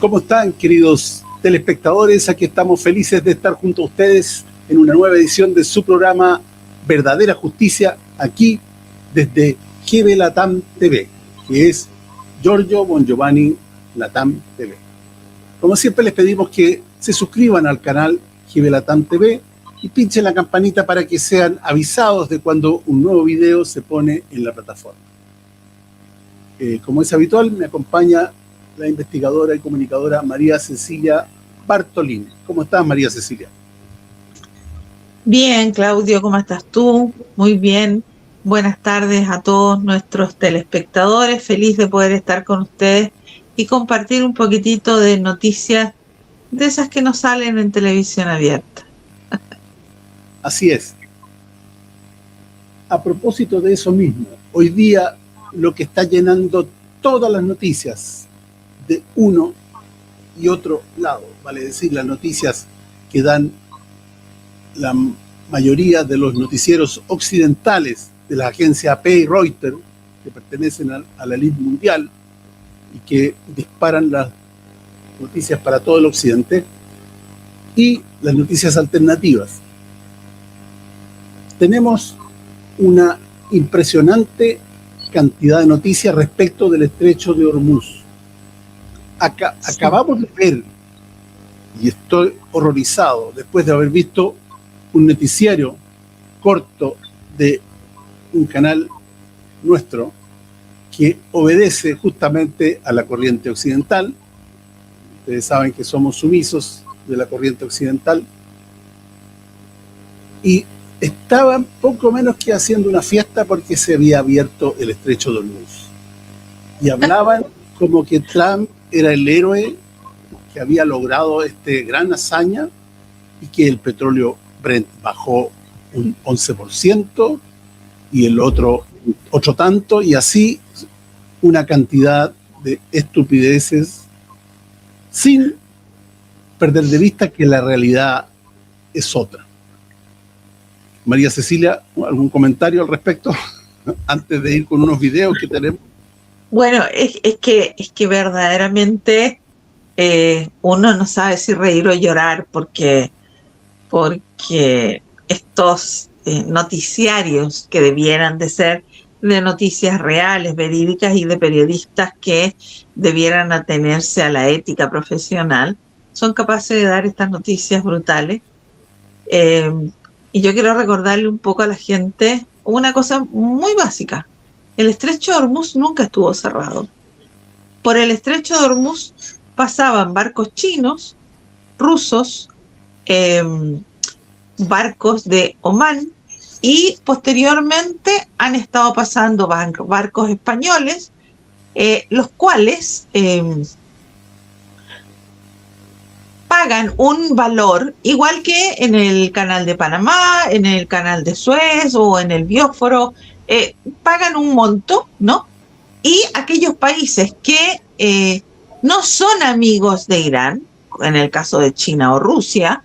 ¿Cómo están, queridos telespectadores? Aquí estamos felices de estar junto a ustedes en una nueva edición de su programa Verdadera Justicia, aquí desde GB Latam TV, que es Giorgio Bongiovanni Latam TV. Como siempre, les pedimos que se suscriban al canal GB Latam TV y pinchen la campanita para que sean avisados de cuando un nuevo video se pone en la plataforma. Como es habitual, me acompaña la investigadora y comunicadora María Cecilia Bartolini. ¿Cómo estás, María Cecilia? Bien, Claudio, ¿cómo estás tú? Muy bien. Buenas tardes a todos nuestros telespectadores. Feliz de poder estar con ustedes y compartir un poquitito de noticias de esas que nos salen en televisión abierta. Así es. A propósito de eso mismo, hoy día lo que está llenando todas las noticias de uno y otro lado, vale decir, las noticias que dan la mayoría de los noticieros occidentales de la agencia AP y Reuters, que pertenecen a la élite mundial y que disparan las noticias para todo el occidente, y las noticias alternativas. Tenemos una impresionante cantidad de noticias respecto del estrecho de Hormuz. Acabamos de ver, y estoy horrorizado después de haber visto un noticiario corto de un canal nuestro que obedece justamente a la corriente occidental. Ustedes saben que somos sumisos de la corriente occidental, y estaban poco menos que haciendo una fiesta porque se había abierto el estrecho de Hormuz, y hablaban como que Trump era el héroe que había logrado gran hazaña y que el petróleo Brent bajó un 11% y el otro tanto, y así una cantidad de estupideces, sin perder de vista que la realidad es otra. María Cecilia, ¿algún comentario al respecto antes de ir con unos videos que tenemos? Bueno, es que verdaderamente uno no sabe si reír o llorar porque estos noticiarios que debieran de ser de noticias reales, verídicas y de periodistas que debieran atenerse a la ética profesional, son capaces de dar estas noticias brutales. Y yo quiero recordarle un poco a la gente una cosa muy básica. El estrecho de Hormuz nunca estuvo cerrado. Por el estrecho de Hormuz pasaban barcos chinos, rusos, barcos de Omán, y posteriormente han estado pasando barcos españoles, los cuales pagan un valor igual que en el canal de Panamá, en el canal de Suez o en el Biosforo, pagan un monto, ¿no? Y aquellos países que no son amigos de Irán, en el caso de China o Rusia,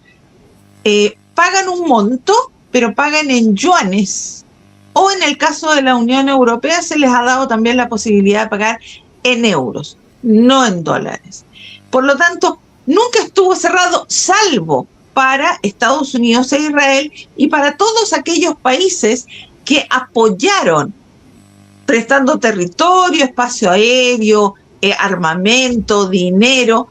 pagan un monto, pero pagan en yuanes. O en el caso de la Unión Europea se les ha dado también la posibilidad de pagar en euros, no en dólares. Por lo tanto, nunca estuvo cerrado, salvo para Estados Unidos e Israel y para todos aquellos países que apoyaron prestando territorio, espacio aéreo, armamento, dinero,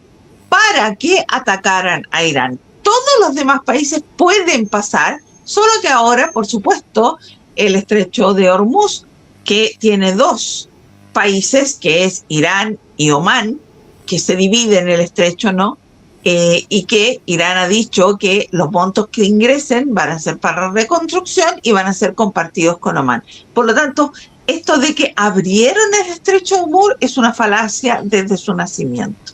para que atacaran a Irán. Todos los demás países pueden pasar, solo que ahora, por supuesto, el estrecho de Hormuz, que tiene dos países, que es Irán y Omán, que se dividen el estrecho, ¿no? Y que Irán ha dicho que los montos que ingresen van a ser para reconstrucción y van a ser compartidos con Omán. Por lo tanto, esto de que abrieron el estrecho de Hormuz es una falacia desde su nacimiento.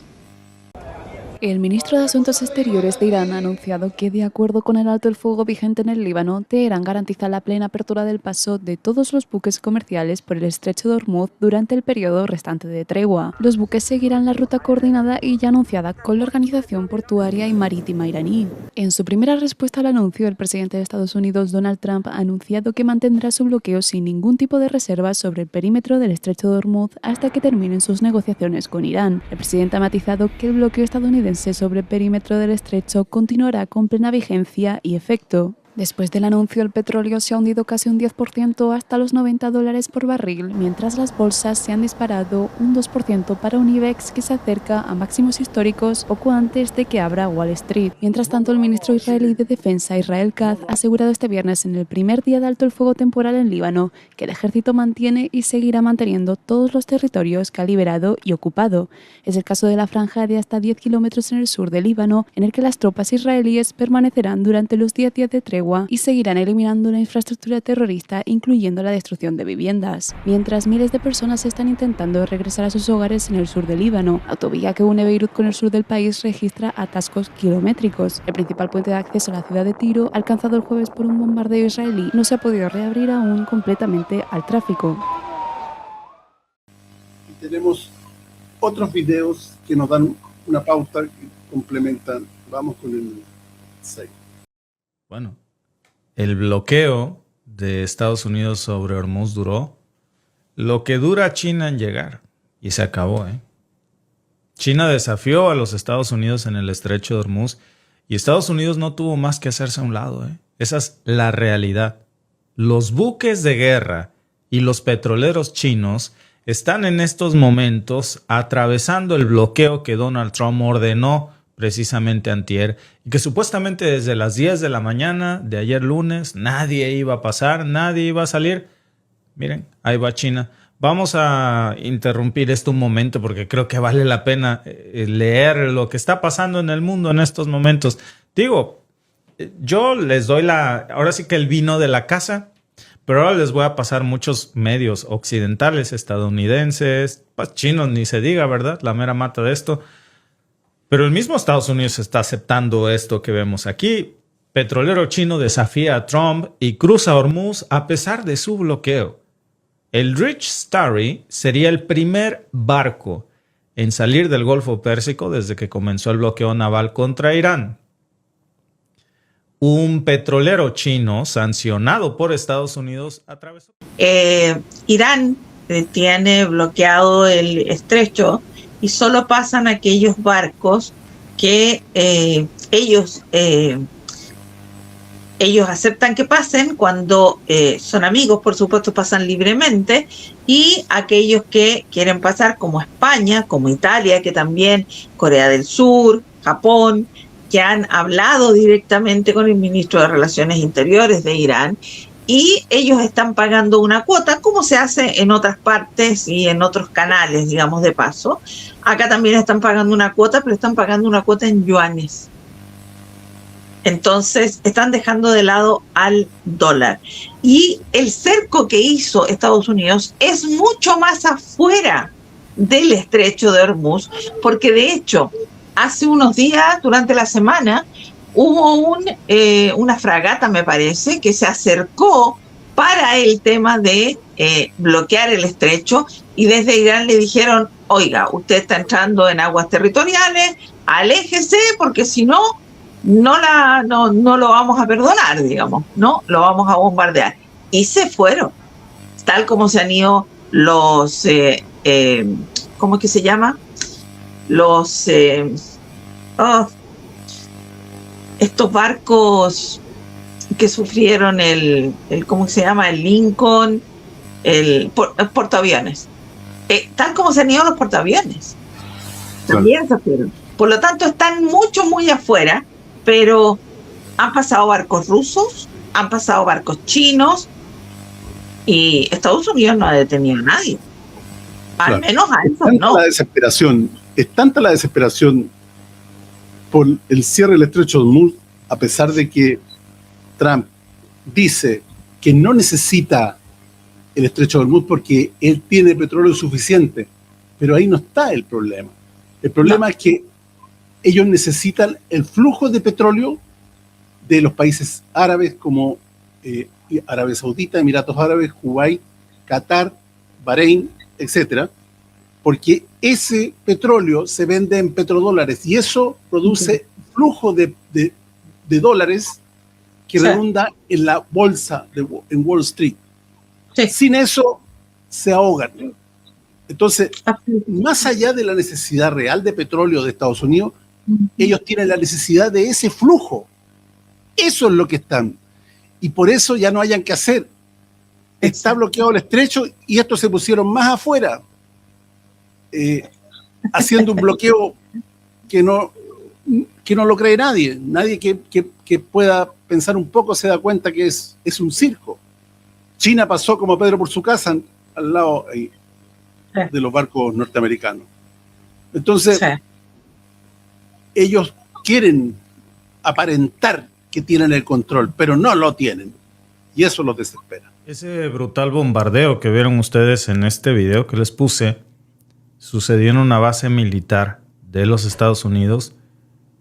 El ministro de Asuntos Exteriores de Irán ha anunciado que, de acuerdo con el alto el fuego vigente en el Líbano, Teherán garantiza la plena apertura del paso de todos los buques comerciales por el estrecho de Hormuz durante el periodo restante de tregua. Los buques seguirán la ruta coordinada y ya anunciada con la Organización Portuaria y Marítima iraní. En su primera respuesta al anuncio, el presidente de Estados Unidos, Donald Trump, ha anunciado que mantendrá su bloqueo sin ningún tipo de reservas sobre el perímetro del estrecho de Hormuz hasta que terminen sus negociaciones con Irán. El presidente ha matizado que el bloqueo estadounidense sobre el perímetro del estrecho continuará con plena vigencia y efecto. Después del anuncio, el petróleo se ha hundido casi un 10% hasta los $90 por barril, mientras las bolsas se han disparado un 2% para un IBEX que se acerca a máximos históricos poco antes de que abra Wall Street. Mientras tanto, el ministro israelí de Defensa, Israel Katz, ha asegurado este viernes, en el primer día de alto el fuego temporal en Líbano, que el ejército mantiene y seguirá manteniendo todos los territorios que ha liberado y ocupado. Es el caso de la franja de hasta 10 kilómetros en el sur de Líbano, en el que las tropas israelíes permanecerán durante los 10 días de tregua y seguirán eliminando la infraestructura terrorista, incluyendo la destrucción de viviendas. Mientras miles de personas están intentando regresar a sus hogares en el sur del Líbano, la autovía que une Beirut con el sur del país registra atascos kilométricos. El principal puente de acceso a la ciudad de Tiro, alcanzado el jueves por un bombardeo israelí, no se ha podido reabrir aún completamente al tráfico. Y tenemos otros videos que nos dan una pauta que complementan. Vamos con el 6. Bueno, el bloqueo de Estados Unidos sobre Hormuz duró lo que dura China en llegar. Y se acabó, ¿eh? China desafió a los Estados Unidos en el estrecho de Hormuz y Estados Unidos no tuvo más que hacerse a un lado, ¿eh? Esa es la realidad. Los buques de guerra y los petroleros chinos están en estos momentos atravesando el bloqueo que Donald Trump ordenó precisamente antier, y que supuestamente desde las 10 de la mañana de ayer lunes nadie iba a pasar, nadie iba a salir. Miren, ahí va China. Vamos a interrumpir esto un momento porque creo que vale la pena leer lo que está pasando en el mundo en estos momentos. Digo, yo les doy ahora sí que el vino de la casa, pero ahora les voy a pasar muchos medios occidentales, estadounidenses, pues chinos ni se diga, ¿verdad? La mera mata de esto. Pero el mismo Estados Unidos está aceptando esto que vemos aquí. Petrolero chino desafía a Trump y cruza Hormuz a pesar de su bloqueo. El Rich Starry sería el primer barco en salir del Golfo Pérsico desde que comenzó el bloqueo naval contra Irán. Un petrolero chino sancionado por Estados Unidos atravesó. Irán tiene bloqueado el estrecho y solo pasan aquellos barcos que ellos aceptan que pasen cuando son amigos, por supuesto, pasan libremente, y aquellos que quieren pasar, como España, como Italia, que también, Corea del Sur, Japón, que han hablado directamente con el ministro de Relaciones Interiores de Irán, y ellos están pagando una cuota, como se hace en otras partes y en otros canales, digamos, de paso. Acá también están pagando una cuota, pero están pagando una cuota en yuanes. Entonces, están dejando de lado al dólar. Y el cerco que hizo Estados Unidos es mucho más afuera del estrecho de Hormuz, porque de hecho, hace unos días, durante la semana, hubo una fragata, me parece, que se acercó para el tema de bloquear el estrecho, y desde Irán le dijeron: oiga, usted está entrando en aguas territoriales, aléjese, porque si no, no lo vamos a perdonar, digamos, no lo vamos a bombardear. Y se fueron, tal como se han ido los, ¿cómo es que se llama? Los, estos barcos que sufrieron el ¿cómo se llama? El Lincoln, el portaaviones. Tal como se han ido los portaaviones. También se fueron. Por lo tanto, están muy afuera, pero han pasado barcos rusos, han pasado barcos chinos, y Estados Unidos no ha detenido a nadie. Al menos a eso no. Es tanta la desesperación por el cierre del estrecho de Hormuz, a pesar de que Trump dice que no necesita el estrecho de Hormuz porque él tiene petróleo suficiente, pero ahí no está el problema. El problema es que ellos necesitan el flujo de petróleo de los países árabes como Arabia Saudita, Emiratos Árabes, Kuwait, Qatar, Bahrein, etcétera, porque ese petróleo se vende en petrodólares y eso produce flujo de dólares que redunda en la bolsa en Wall Street. Sí. Sin eso se ahogan. Entonces, más allá de la necesidad real de petróleo de Estados Unidos, ellos tienen la necesidad de ese flujo. Eso es lo que están. Y por eso ya no hayan que hacer. Está bloqueado el estrecho y estos se pusieron más afuera, haciendo un bloqueo que no lo cree nadie. Nadie que pueda pensar un poco se da cuenta que es un circo. China pasó como Pedro por su casa al lado de los barcos norteamericanos. Entonces, ellos quieren aparentar que tienen el control, pero no lo tienen. Y eso los desespera. Ese brutal bombardeo que vieron ustedes en este video que les puse sucedió en una base militar de los Estados Unidos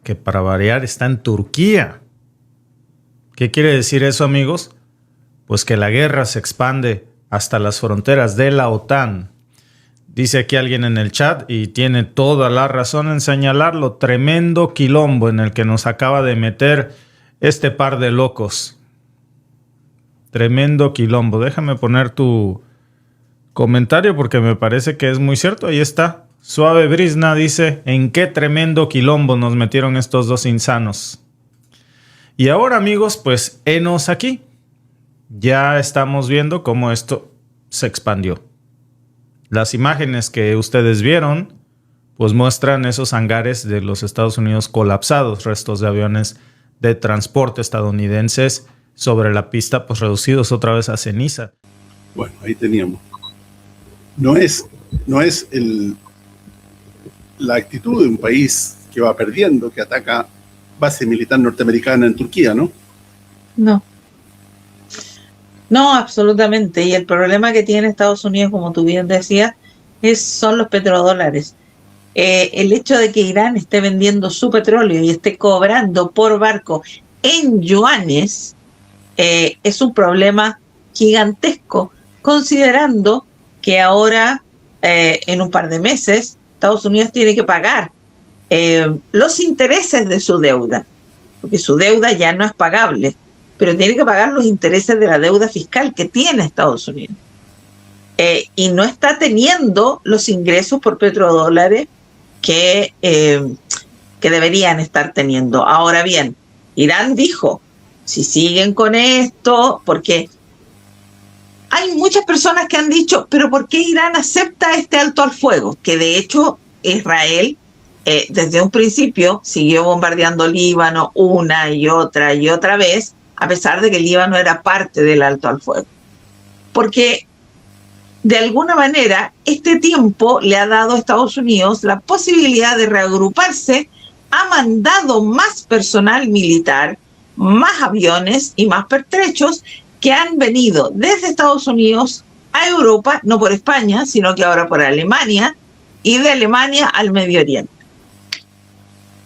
que, para variar, está en Turquía. ¿Qué quiere decir eso, amigos? Pues que la guerra se expande hasta las fronteras de la OTAN. Dice aquí alguien en el chat, y tiene toda la razón en señalarlo, tremendo quilombo en el que nos acaba de meter este par de locos. Tremendo quilombo. Déjame poner tu comentario porque me parece que es muy cierto. Ahí está. Suave Brisna dice, ¿en qué tremendo quilombo nos metieron estos dos insanos? Y ahora, amigos, pues henos aquí. Ya estamos viendo cómo esto se expandió. Las imágenes que ustedes vieron pues muestran esos hangares de los Estados Unidos colapsados, restos de aviones de transporte estadounidenses sobre la pista, pues reducidos otra vez a ceniza. Bueno, ahí teníamos. No es la actitud de un país que va perdiendo, que ataca base militar norteamericana en Turquía, ¿no? No, absolutamente. Y el problema que tiene Estados Unidos, como tú bien decías, son los petrodólares. El hecho de que Irán esté vendiendo su petróleo y esté cobrando por barco en yuanes es un problema gigantesco, considerando que ahora, en un par de meses, Estados Unidos tiene que pagar los intereses de su deuda, porque su deuda ya no es pagable, pero tiene que pagar los intereses de la deuda fiscal que tiene Estados Unidos. Y no está teniendo los ingresos por petrodólares que deberían estar teniendo. Ahora bien, Irán dijo, si siguen con esto, porque hay muchas personas que han dicho, pero ¿por qué Irán acepta este alto al fuego? Que de hecho Israel desde un principio siguió bombardeando Líbano una y otra vez, a pesar de que el Líbano era parte del alto al fuego. Porque de alguna manera este tiempo le ha dado a Estados Unidos la posibilidad de reagruparse, ha mandado más personal militar, más aviones y más pertrechos que han venido desde Estados Unidos a Europa, no por España, sino que ahora por Alemania, y de Alemania al Medio Oriente.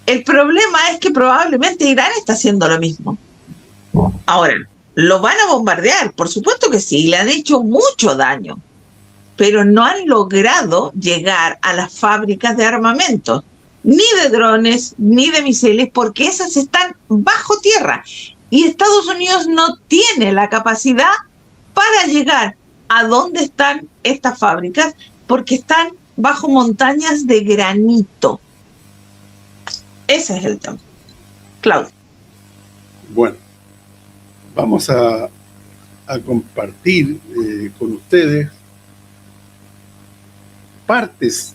El problema es que probablemente Irán está haciendo lo mismo. Ahora, ¿lo van a bombardear? Por supuesto que sí, le han hecho mucho daño, pero no han logrado llegar a las fábricas de armamento, ni de drones, ni de misiles, porque esas están bajo tierra. Y Estados Unidos no tiene la capacidad para llegar a donde están estas fábricas, porque están bajo montañas de granito. Ese es el tema. Claudio. Bueno, vamos a compartir con ustedes partes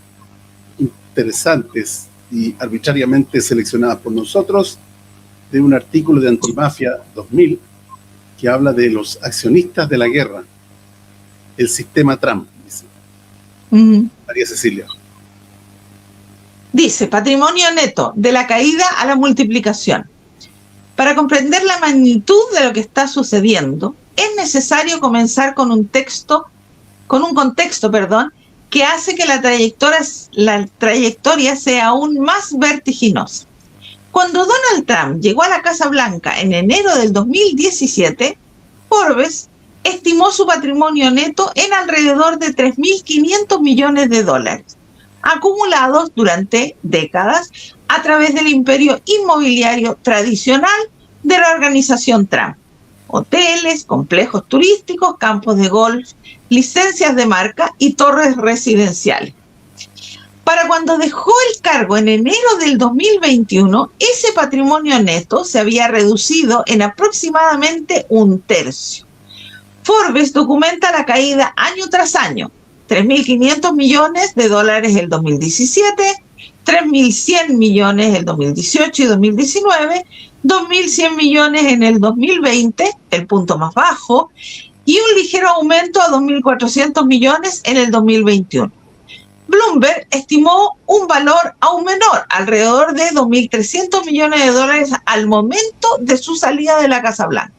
interesantes y arbitrariamente seleccionadas por nosotros de un artículo de Antimafia 2000 que habla de los accionistas de la guerra, el sistema Trump, dice María Cecilia. Dice, patrimonio neto, de la caída a la multiplicación. Para comprender la magnitud de lo que está sucediendo, es necesario comenzar con un contexto, que hace que la trayectoria sea aún más vertiginosa. Cuando Donald Trump llegó a la Casa Blanca en enero del 2017, Forbes estimó su patrimonio neto en alrededor de 3.500 millones de dólares, acumulados durante décadas a través del imperio inmobiliario tradicional de la organización Trump. Hoteles, complejos turísticos, campos de golf, licencias de marca y torres residenciales. Para cuando dejó el cargo en enero del 2021, ese patrimonio neto se había reducido en aproximadamente un tercio. Forbes documenta la caída año tras año: 3.500 millones de dólares en el 2017, 3.100 millones en el 2018 y 2019, 2.100 millones en el 2020, el punto más bajo, y un ligero aumento a 2.400 millones en el 2021. Bloomberg estimó un valor aún menor, alrededor de 2.300 millones de dólares al momento de su salida de la Casa Blanca.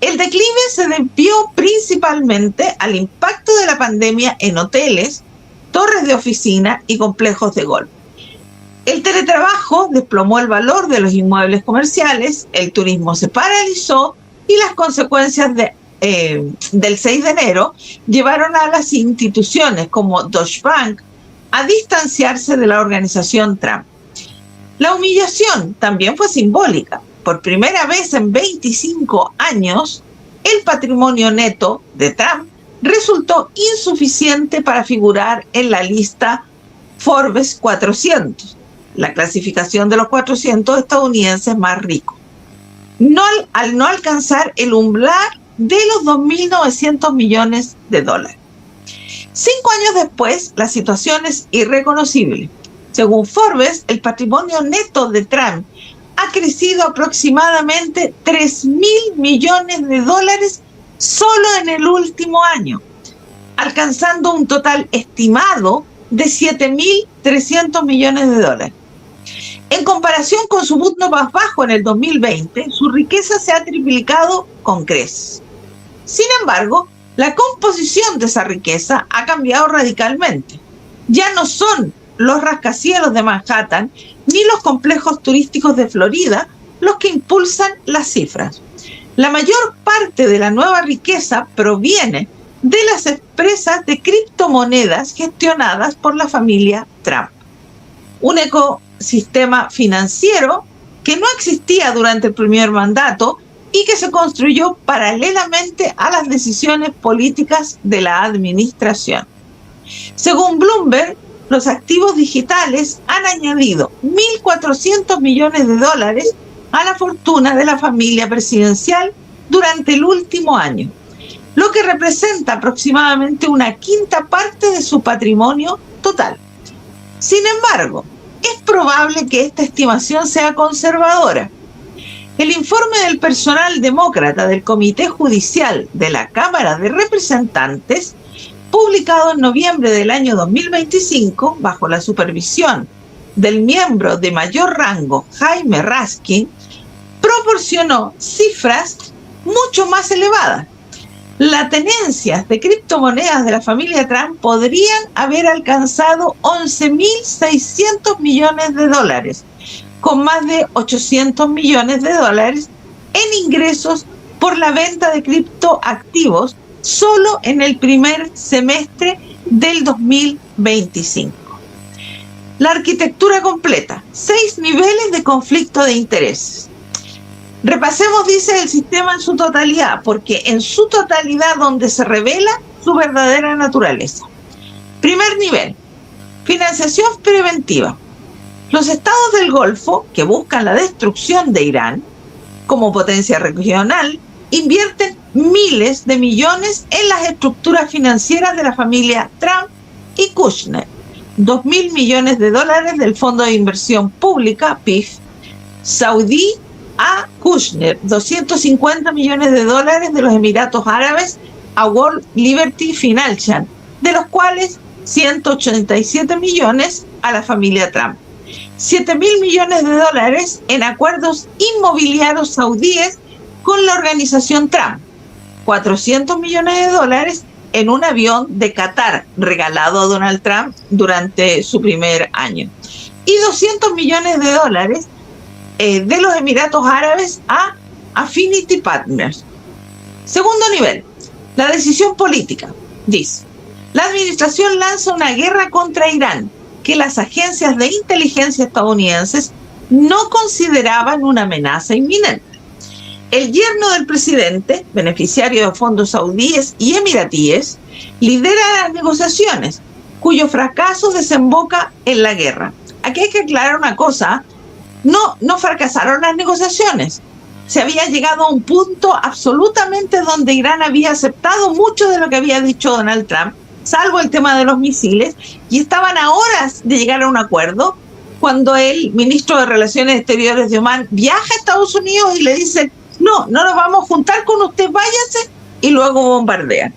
El declive se debió principalmente al impacto de la pandemia en hoteles, torres de oficina y complejos de golf. El teletrabajo desplomó el valor de los inmuebles comerciales, el turismo se paralizó y las consecuencias del 6 de enero llevaron a las instituciones como Deutsche Bank a distanciarse de la organización Trump. La humillación también fue simbólica. Por primera vez en 25 años, el patrimonio neto de Trump resultó insuficiente para figurar en la lista Forbes 400, la clasificación de los 400 estadounidenses más ricos, al no alcanzar el umbral de los 2.900 millones de dólares. 5 años después, la situación es irreconocible. Según Forbes, el patrimonio neto de Trump ha crecido aproximadamente 3.000 millones de dólares solo en el último año, alcanzando un total estimado de 7.300 millones de dólares. En comparación con su punto más bajo en el 2020, su riqueza se ha triplicado con creces. Sin embargo, la composición de esa riqueza ha cambiado radicalmente. Ya no son los rascacielos de Manhattan ni los complejos turísticos de Florida los que impulsan las cifras. La mayor parte de la nueva riqueza proviene de las empresas de criptomonedas gestionadas por la familia Trump. Un ecosistema financiero que no existía durante el primer mandato y que se construyó paralelamente a las decisiones políticas de la administración. Según Bloomberg, los activos digitales han añadido 1.400 millones de dólares a la fortuna de la familia presidencial durante el último año, lo que representa aproximadamente una quinta parte de su patrimonio total. Sin embargo, es probable que esta estimación sea conservadora. El informe del personal demócrata del Comité Judicial de la Cámara de Representantes, publicado en noviembre del año 2025, bajo la supervisión del miembro de mayor rango, Jaime Raskin, proporcionó cifras mucho más elevadas. Las tenencias de criptomonedas de la familia Trump podrían haber alcanzado 11.600 millones de dólares, con más de 800 millones de dólares en ingresos por la venta de criptoactivos solo en el primer semestre del 2025. La arquitectura completa: 6 niveles de conflicto de intereses. Repasemos, dice, el sistema en su totalidad, porque en su totalidad donde se revela su verdadera naturaleza. Primer nivel: financiación preventiva. Los estados del Golfo, que buscan la destrucción de Irán como potencia regional, invierten miles de millones en las estructuras financieras de la familia Trump y Kushner. 2.000 millones de dólares del Fondo de Inversión Pública, PIF, saudí a Kushner, 250 millones de dólares de los Emiratos Árabes a World Liberty Financial, de los cuales 187 millones a la familia Trump. 7.000 millones de dólares en acuerdos inmobiliarios saudíes con la organización Trump. 400 millones de dólares en un avión de Qatar regalado a Donald Trump durante su primer año. Y $200 millones de los Emiratos Árabes a Affinity Partners. Segundo nivel, la decisión política. Dice, la administración lanza una guerra contra Irán que las agencias de inteligencia estadounidenses no consideraban una amenaza inminente. El yerno del presidente, beneficiario de fondos saudíes y emiratíes, lidera las negociaciones, cuyo fracaso desemboca en la guerra. Aquí hay que aclarar una cosa, no fracasaron las negociaciones. Se había llegado a un punto absolutamente donde Irán había aceptado mucho de lo que había dicho Donald Trump, salvo el tema de los misiles, y estaban a horas de llegar a un acuerdo cuando el ministro de Relaciones Exteriores de Omán viaja a Estados Unidos y le dice, no nos vamos a juntar con usted, váyase, y luego bombardean.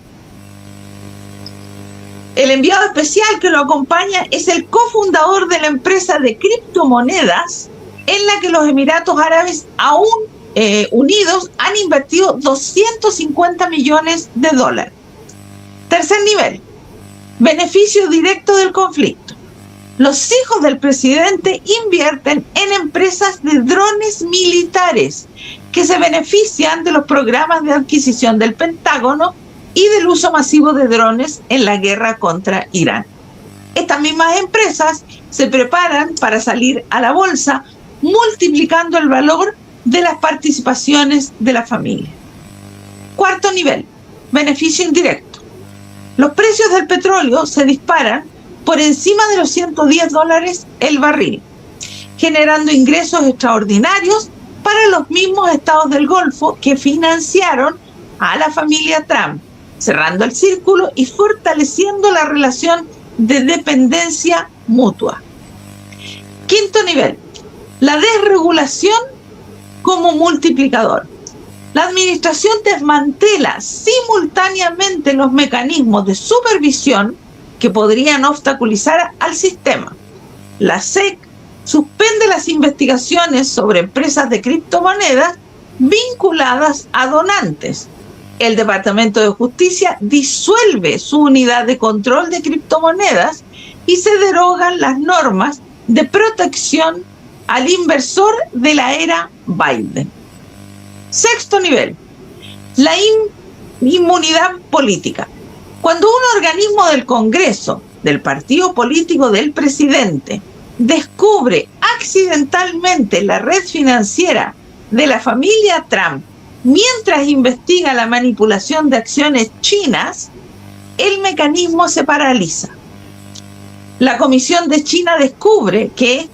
El enviado especial que lo acompaña es el cofundador de la empresa de criptomonedas en la que los Emiratos Árabes aún unidos han invertido $250 millones. Tercer nivel, beneficio directo del conflicto. Los hijos del presidente invierten en empresas de drones militares que se benefician de los programas de adquisición del Pentágono y del uso masivo de drones en la guerra contra Irán. Estas mismas empresas se preparan para salir a la bolsa, multiplicando el valor de las participaciones de la familia. Cuarto nivel, beneficio indirecto. Los precios del petróleo se disparan por encima de los $110 el barril, generando ingresos extraordinarios para los mismos estados del Golfo que financiaron a la familia Trump, cerrando el círculo y fortaleciendo la relación de dependencia mutua. Quinto nivel, la desregulación como multiplicador. La administración desmantela simultáneamente los mecanismos de supervisión que podrían obstaculizar al sistema. La SEC suspende las investigaciones sobre empresas de criptomonedas vinculadas a donantes. El Departamento de Justicia disuelve su unidad de control de criptomonedas y se derogan las normas de protección al inversor de la era Biden. Sexto nivel, la inmunidad política. Cuando un organismo del Congreso, del partido político del presidente, descubre accidentalmente la red financiera de la familia Trump mientras investiga la manipulación de acciones chinas, el mecanismo se paraliza. La Comisión de China descubre que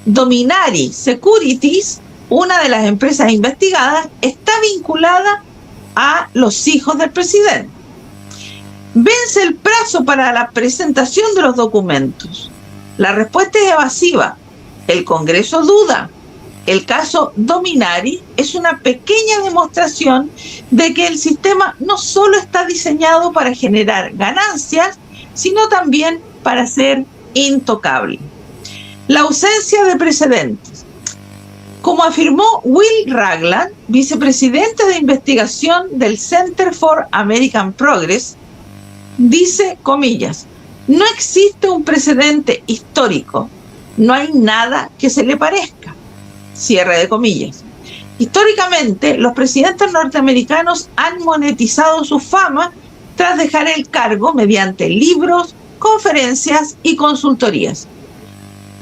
Dominari Securities, una de las empresas investigadas, está vinculada a los hijos del presidente. Vence el plazo para la presentación de los documentos. La respuesta es evasiva. El Congreso duda. El caso Dominari es una pequeña demostración de que el sistema no solo está diseñado para generar ganancias, sino también para ser intocable. La ausencia de precedentes. Como afirmó Will Ragland, vicepresidente de investigación del Center for American Progress, dice, comillas, no existe un precedente histórico, no hay nada que se le parezca, cierre de comillas. Históricamente, los presidentes norteamericanos han monetizado su fama tras dejar el cargo mediante libros, conferencias y consultorías.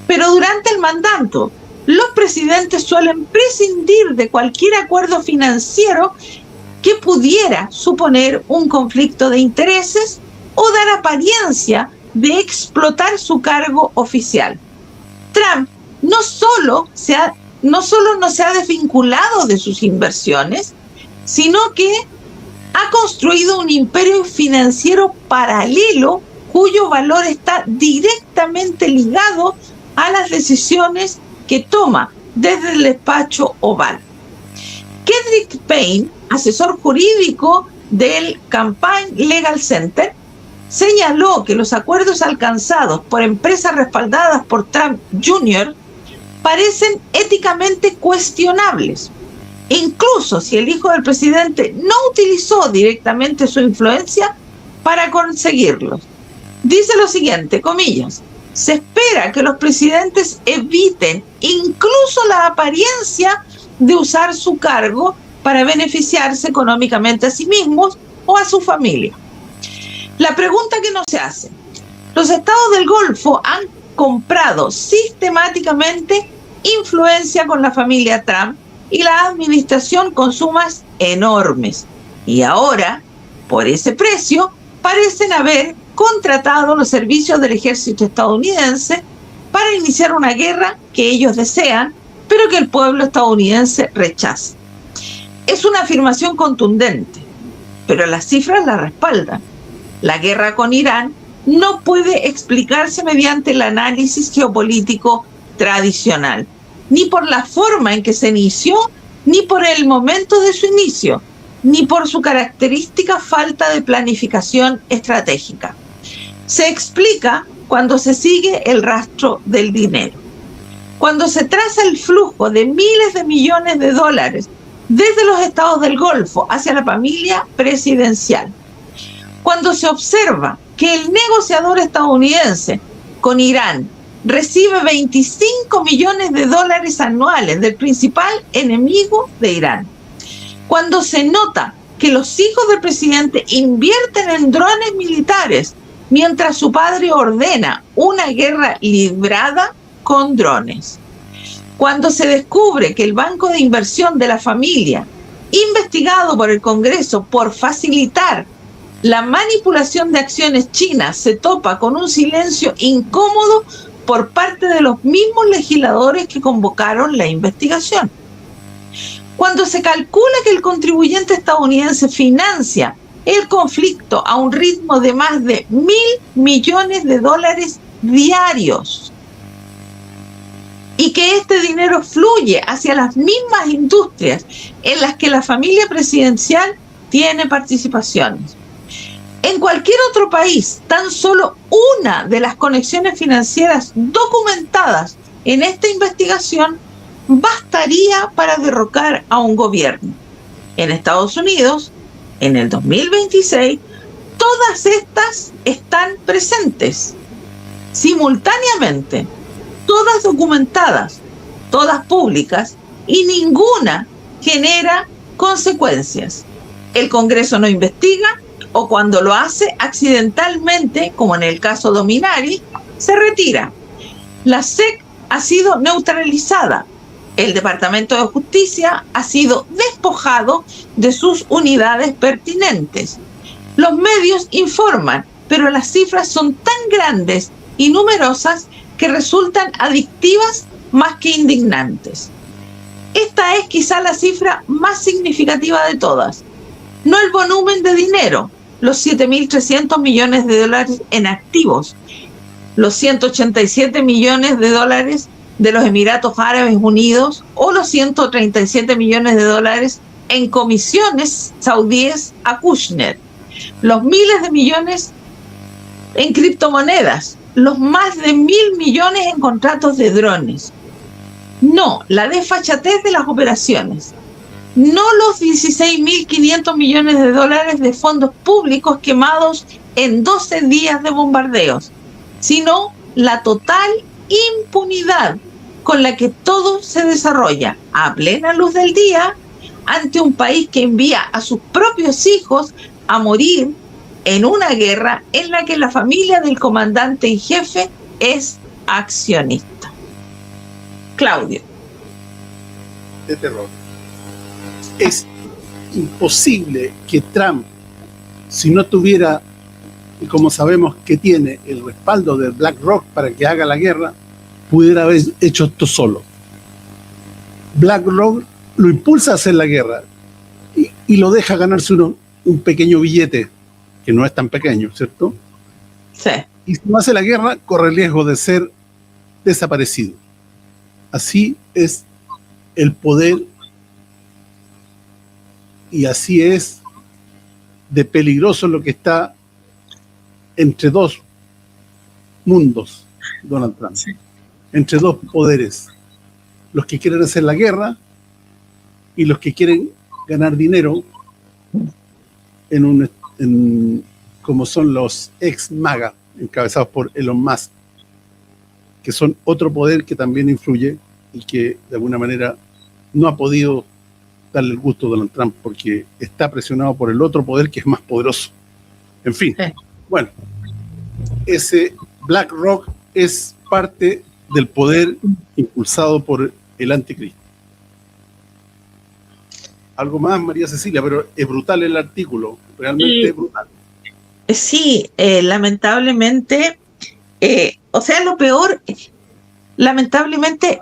Pero durante el mandato, los presidentes suelen prescindir de cualquier acuerdo financiero que pudiera suponer un conflicto de intereses o dar apariencia de explotar su cargo oficial. Trump no solo no se ha desvinculado de sus inversiones, sino que ha construido un imperio financiero paralelo cuyo valor está directamente ligado a las decisiones que toma desde el despacho Oval. Kedrick Payne, asesor jurídico del Campaign Legal Center, señaló que los acuerdos alcanzados por empresas respaldadas por Trump Jr. parecen éticamente cuestionables. Incluso si el hijo del presidente no utilizó directamente su influencia, para conseguirlos. Dice lo siguiente, comillas: se espera que los presidentes eviten incluso la apariencia de usar su cargo para beneficiarse económicamente a sí mismos o a su familia. La pregunta que no se hace: los estados del Golfo han comprado sistemáticamente influencia con la familia Trump y la administración con sumas enormes. Y ahora, por ese precio, parecen haber contratado los servicios del ejército estadounidense para iniciar una guerra que ellos desean, pero que el pueblo estadounidense rechaza. Es una afirmación contundente, pero las cifras la respaldan. La guerra con Irán no puede explicarse mediante el análisis geopolítico tradicional, ni por la forma en que se inició, ni por el momento de su inicio, ni por su característica falta de planificación estratégica. Se explica cuando se sigue el rastro del dinero, cuando se traza el flujo de miles de millones de dólares desde los estados del Golfo hacia la familia presidencial, cuando se observa que el negociador estadounidense con Irán recibe 25 millones de dólares anuales del principal enemigo de Irán, cuando se nota que los hijos del presidente invierten en drones militares mientras su padre ordena una guerra librada con drones, cuando se descubre que el banco de inversión de la familia, investigado por el Congreso por facilitar la manipulación de acciones chinas, se topa con un silencio incómodo por parte de los mismos legisladores que convocaron la investigación. Cuando se calcula que el contribuyente estadounidense financia el conflicto a un ritmo de más de 1.000 millones de dólares diarios y que este dinero fluye hacia las mismas industrias en las que la familia presidencial tiene participaciones. En cualquier otro país, tan solo una de las conexiones financieras documentadas en esta investigación bastaría para derrocar a un gobierno. En Estados Unidos, en el 2026, todas estas están presentes simultáneamente, todas documentadas, todas públicas, y ninguna genera consecuencias. El Congreso no investiga, o cuando lo hace accidentalmente, como en el caso Dominari, se retira. La SEC ha sido neutralizada. El Departamento de Justicia ha sido despojado de sus unidades pertinentes. Los medios informan, pero las cifras son tan grandes y numerosas que resultan adictivas más que indignantes. Esta es quizá la cifra más significativa de todas. No el volumen de dinero, los 7.300 millones de dólares en activos, los 187 millones de dólares de los Emiratos Árabes Unidos o los 137 millones de dólares en comisiones saudíes a Kushner, los miles de millones en criptomonedas, los más de 1.000 millones en contratos de drones. No, la desfachatez de las operaciones. No los 16.500 millones de dólares de fondos públicos quemados en 12 días de bombardeos, sino la total impunidad con la que todo se desarrolla a plena luz del día ante un país que envía a sus propios hijos a morir en una guerra en la que la familia del comandante en jefe es accionista. Claudio. De terror. Es imposible que Trump, si no tuviera, y como sabemos que tiene, el respaldo de BlackRock para que haga la guerra, pudiera haber hecho esto solo. BlackRock lo impulsa a hacer la guerra y lo deja ganarse un pequeño billete, que no es tan pequeño, ¿cierto? Sí. Y si no hace la guerra, corre el riesgo de ser desaparecido. Así es el poder y así es de peligroso lo que está entre dos mundos, Donald Trump. Sí. Entre dos poderes. Los que quieren hacer la guerra y los que quieren ganar dinero en como son los ex-MAGA, encabezados por Elon Musk, que son otro poder que también influye y que de alguna manera no ha podido darle el gusto a Donald Trump porque está presionado por el otro poder que es más poderoso. En fin, bueno, ese BlackRock es parte del poder impulsado por el anticristo. Algo más, María Cecilia, pero es brutal el artículo, realmente es brutal. Sí, lamentablemente, o sea, lo peor, lamentablemente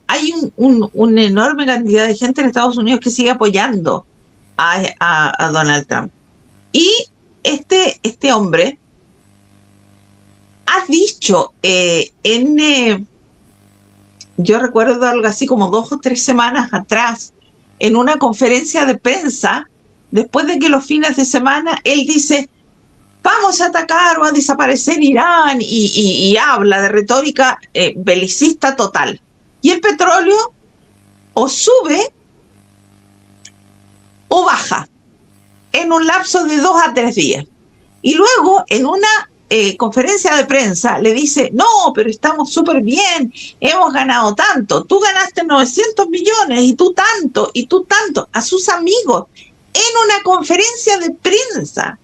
hay una enorme cantidad de gente en Estados Unidos que sigue apoyando a Donald Trump. Y este hombre ha dicho yo recuerdo algo así como 2 o 3 semanas atrás, en una conferencia de prensa, después de que los fines de semana, él dice, vamos a atacar o a desaparecer Irán, y habla de retórica belicista total. Y el petróleo o sube o baja en un lapso de 2 a 3 días. Y luego, en una conferencia de prensa, le dice, no, pero estamos súper bien, hemos ganado tanto, tú ganaste 900 millones y tú tanto, a sus amigos, en una conferencia de prensa.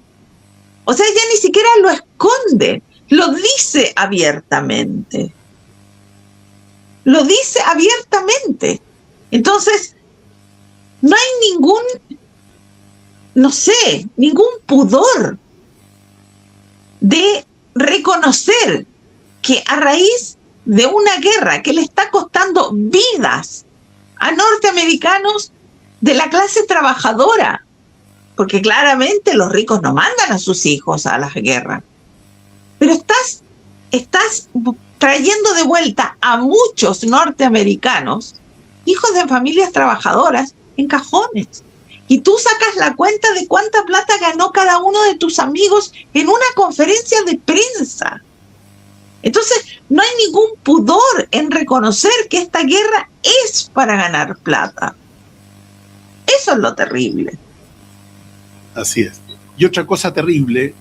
O sea, ya ni siquiera lo esconde, lo dice abiertamente. Lo dice abiertamente. Entonces, no hay ningún pudor de reconocer que a raíz de una guerra que le está costando vidas a norteamericanos de la clase trabajadora, porque claramente los ricos no mandan a sus hijos a las guerras, pero estás trayendo de vuelta a muchos norteamericanos, hijos de familias trabajadoras, en cajones. Y tú sacas la cuenta de cuánta plata ganó cada uno de tus amigos en una conferencia de prensa. Entonces, no hay ningún pudor en reconocer que esta guerra es para ganar plata. Eso es lo terrible. Así es. Y otra cosa terrible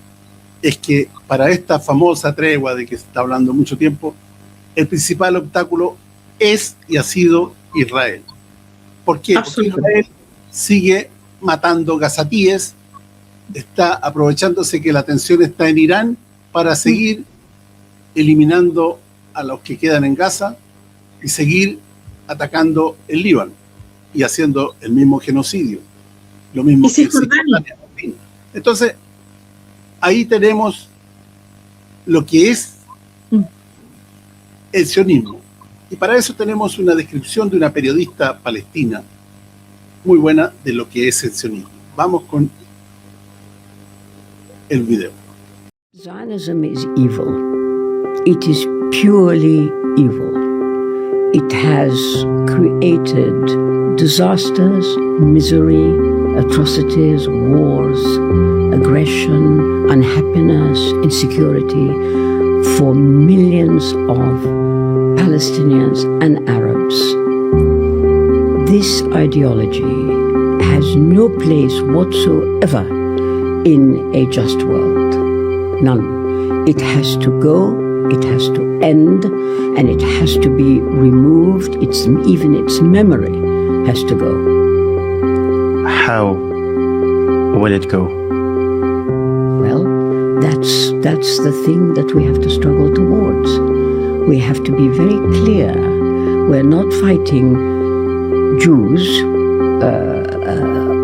es que para esta famosa tregua de que se está hablando mucho tiempo, el principal obstáculo es y ha sido Israel. ¿Por qué? Porque Israel sigue matando gazatíes, está aprovechándose que la tensión está en Irán para seguir eliminando a los que quedan en Gaza y seguir atacando el Líbano y haciendo el mismo genocidio, lo mismo que Cisjordania. Entonces, ahí tenemos lo que es el sionismo. Y para eso tenemos una descripción de una periodista palestina muy buena de lo que es el sionismo. Vamos con el video. Zionism is evil. It is purely evil. It has created disasters, misery, atrocities, wars, aggression, unhappiness, insecurity for millions of Palestinians and Arabs. This ideology has no place whatsoever in a just world. None. It has to go, it has to end, and it has to be removed. Even its memory has to go. How will it go? Well, that's the thing that we have to struggle towards. We have to be very clear. We're not fighting Jews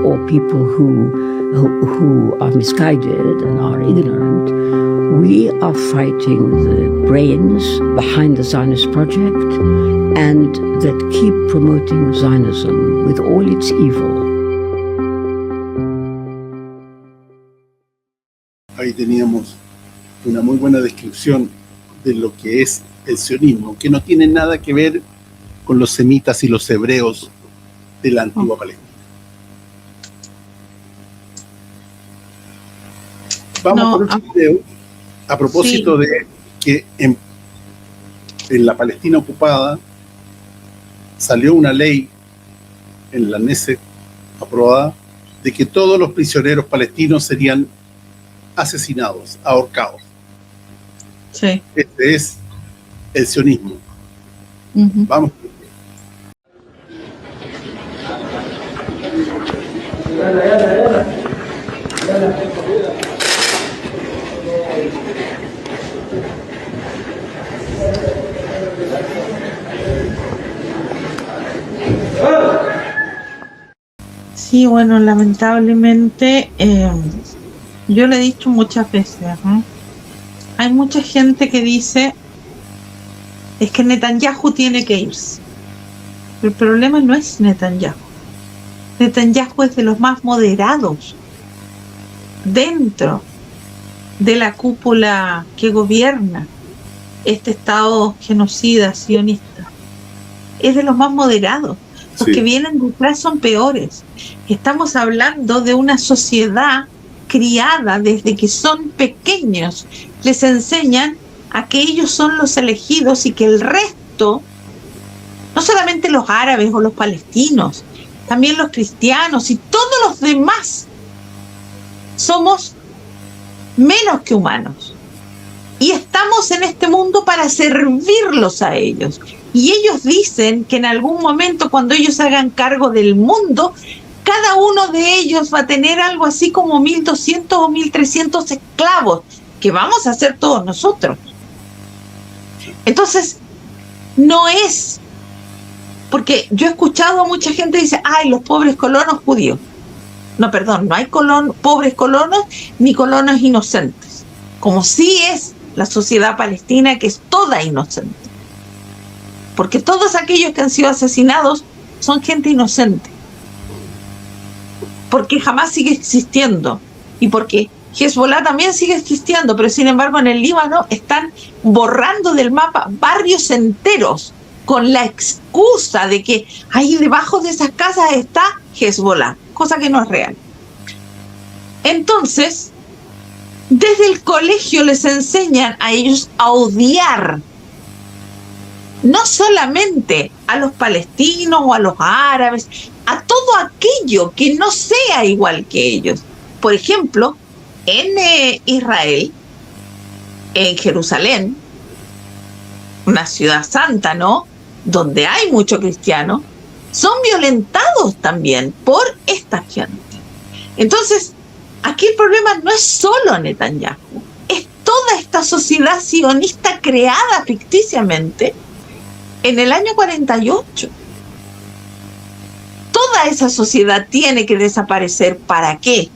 or people who are misguided and are ignorant. We are fighting the brains behind the Zionist project and that keep promoting Zionism with all its evil. Ahí teníamos una muy buena descripción de lo que es el sionismo, que no tiene nada que ver con los semitas y los hebreos de la antigua Palestina. Vamos por otro video, a propósito de que en la Palestina ocupada salió una ley en la Knesset aprobada de que todos los prisioneros palestinos serían asesinados, ahorcados. Sí. Este es el sionismo. Ujú. Vamos. Sí, bueno, lamentablemente, yo le he dicho muchas veces, ¿no? Hay mucha gente que dice, es que Netanyahu tiene que irse. El problema no es Netanyahu. Netanyahu es de los más moderados dentro de la cúpula que gobierna este Estado genocida, sionista. Es de los más moderados. Los Sí. que vienen detrás son peores. Estamos hablando de una sociedad criada desde que son pequeños. Les enseñan a que ellos son los elegidos y que el resto, no solamente los árabes o los palestinos, también los cristianos y todos los demás, somos menos que humanos. Y estamos en este mundo para servirlos a ellos. Y ellos dicen que en algún momento, cuando ellos hagan cargo del mundo, cada uno de ellos va a tener algo así como 1.200 o 1.300 esclavos, que vamos a ser todos nosotros. Entonces, no es... Porque yo he escuchado a mucha gente que dice, ay, los pobres colonos judíos. No, perdón, no hay pobres colonos ni colonos inocentes. Como sí es la sociedad palestina, que es toda inocente. Porque todos aquellos que han sido asesinados son gente inocente. Porque jamás sigue existiendo. Y porque Hezbollah también sigue existiendo, pero sin embargo en el Líbano están borrando del mapa barrios enteros con la excusa de que ahí debajo de esas casas está Hezbollah, cosa que no es real. Entonces, desde el colegio les enseñan a ellos a odiar no solamente a los palestinos o a los árabes, a todo aquello que no sea igual que ellos. Por ejemplo, en Israel, en Jerusalén, una ciudad santa, ¿no?, donde hay mucho cristiano, son violentados también por esta gente. Entonces, aquí el problema no es solo Netanyahu, es toda esta sociedad sionista creada ficticiamente en el año 48. Toda esa sociedad tiene que desaparecer. ¿Para qué?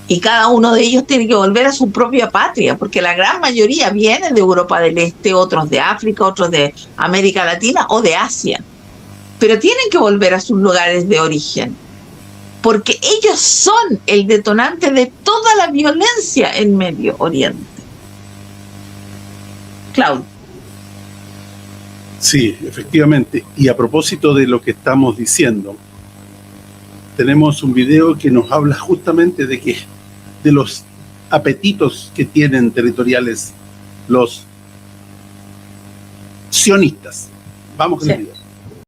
Y cada uno de ellos tiene que volver a su propia patria, porque la gran mayoría viene de Europa del Este, otros de África, otros de América Latina o de Asia. Pero tienen que volver a sus lugares de origen, porque ellos son el detonante de toda la violencia en Medio Oriente. Claudio. Sí, efectivamente. Y a propósito de lo que estamos diciendo, tenemos un video que nos habla justamente de los apetitos que tienen territoriales los sionistas. Vamos con el video.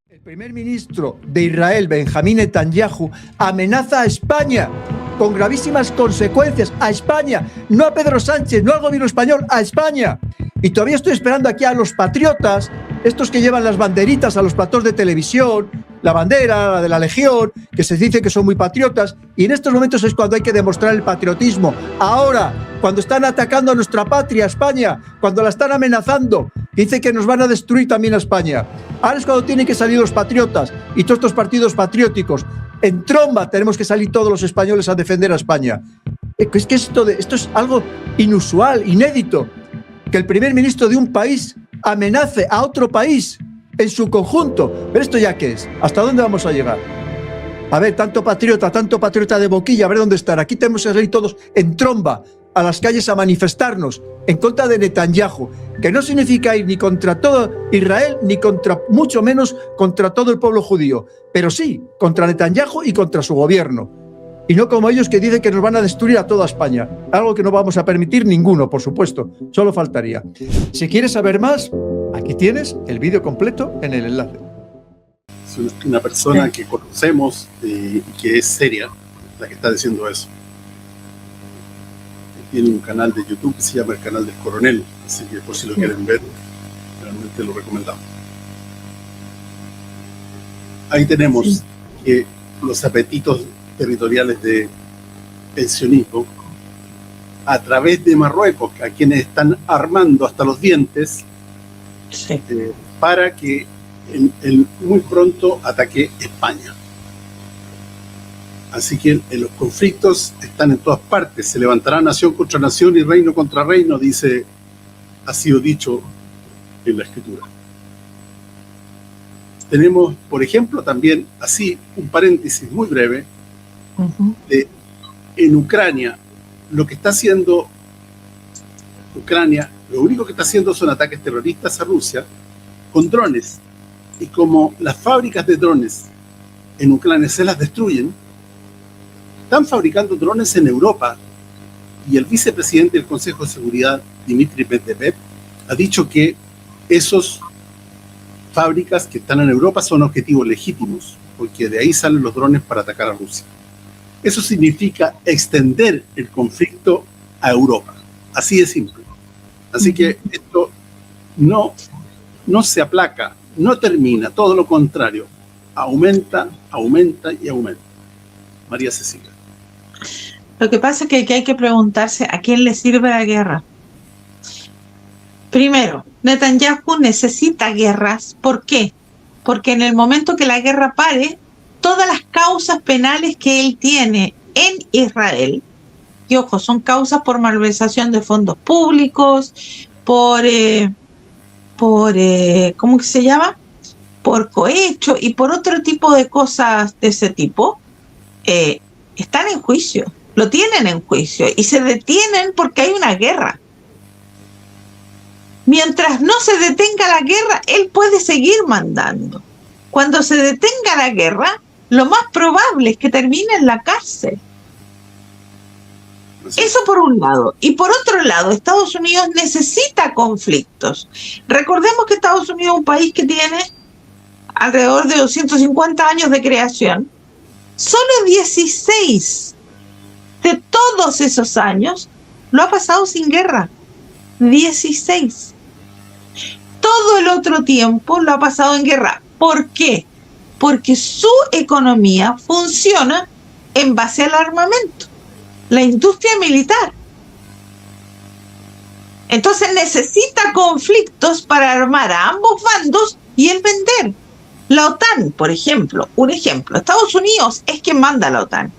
El primer ministro de Israel, Benjamín Netanyahu, amenaza a España con gravísimas consecuencias. A España, no a Pedro Sánchez, no al gobierno español, a España. Y todavía estoy esperando aquí a los patriotas, estos que llevan las banderitas a los platós de televisión, la bandera, la de la Legión, que se dice que son muy patriotas, y en estos momentos es cuando hay que demostrar el patriotismo. Ahora, cuando están atacando a nuestra patria, España, cuando la están amenazando, dice que nos van a destruir también a España. Ahora es cuando tienen que salir los patriotas y todos estos partidos patrióticos. En tromba tenemos que salir todos los españoles a defender a España. Es que esto es algo inusual, inédito, que el primer ministro de un país amenace a otro país en su conjunto. ¿Pero esto ya qué es? ¿Hasta dónde vamos a llegar? A ver, tanto patriota de boquilla, a ver dónde están. Aquí tenemos que salir todos en tromba a las calles a manifestarnos en contra de Netanyahu, que no significa ir ni contra todo Israel, ni contra, mucho menos, contra todo el pueblo judío, pero sí contra Netanyahu y contra su gobierno. Y no como ellos que dicen que nos van a destruir a toda España, algo que no vamos a permitir ninguno, por supuesto, solo faltaría. Si quieres saber más, aquí tienes el vídeo completo en el enlace. Es una persona que conocemos y que es seria la que está diciendo eso. tiene un canal de YouTube que se llama el canal del Coronel, así que por si lo quieren ver, realmente lo recomendamos. Ahí tenemos que los apetitos territoriales del sionismo, a través de Marruecos, a quienes están armando hasta los dientes, para que muy pronto ataque España. Así que los conflictos están en todas partes. Se levantará nación contra nación y reino contra reino, ha sido dicho en la Escritura. Tenemos, por ejemplo, también, así, un paréntesis muy breve, en Ucrania, lo que está haciendo Ucrania, lo único que está haciendo son ataques terroristas a Rusia con drones. Y como las fábricas de drones en Ucrania se las destruyen, están fabricando drones en Europa, y el vicepresidente del Consejo de Seguridad, Dmitry Medvedev, ha dicho que esas fábricas que están en Europa son objetivos legítimos, porque de ahí salen los drones para atacar a Rusia. Eso significa extender el conflicto a Europa, así de simple. Así que esto no se aplaca, no termina, todo lo contrario, aumenta, aumenta y aumenta. María Cecilia. Lo que pasa es que hay que preguntarse a quién le sirve la guerra. Primero, Netanyahu necesita guerras. ¿Por qué? Porque en el momento que la guerra pare, todas las causas penales que él tiene en Israel, y ojo, son causas por malversación de fondos públicos, por ¿cómo que se llama? Por cohecho y por otro tipo de cosas de ese tipo, están en juicio, lo tienen en juicio y se detienen porque hay una guerra. Mientras no se detenga la guerra, él puede seguir mandando. Cuando se detenga la guerra, lo más probable es que termine en la cárcel. Eso por un lado. Y por otro lado, Estados Unidos necesita conflictos. Recordemos que Estados Unidos es un país que tiene alrededor de 250 años de creación. Solo 16 de todos esos años lo ha pasado sin guerra. 16. Todo el otro tiempo lo ha pasado en guerra. ¿Por qué? Porque su economía funciona en base al armamento, la industria militar. Entonces necesita conflictos para armar a ambos bandos y el vender. La OTAN, por ejemplo, un ejemplo, Estados Unidos es quien manda a la OTAN.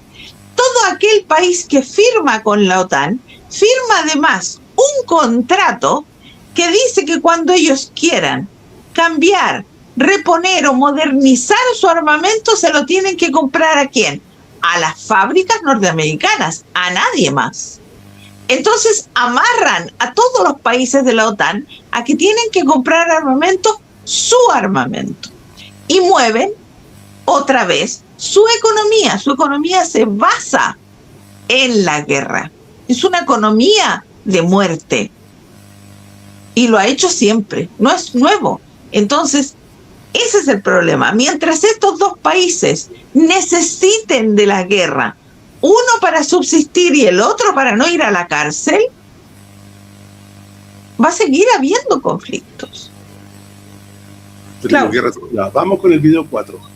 Todo aquel país que firma con la OTAN, firma además un contrato que dice que cuando ellos quieran cambiar, reponer o modernizar su armamento, se lo tienen que comprar ¿a quién? A las fábricas norteamericanas, a nadie más. Entonces amarran a todos los países de la OTAN a que tienen que comprar armamento, su armamento, y mueven otra vez su economía. Su economía se basa en la guerra. Es una economía de muerte. Y lo ha hecho siempre, no es nuevo. Entonces, ese es el problema. Mientras estos dos países necesiten de la guerra, uno para subsistir y el otro para no ir a la cárcel, va a seguir habiendo conflictos. Claro. Vamos con el video 4.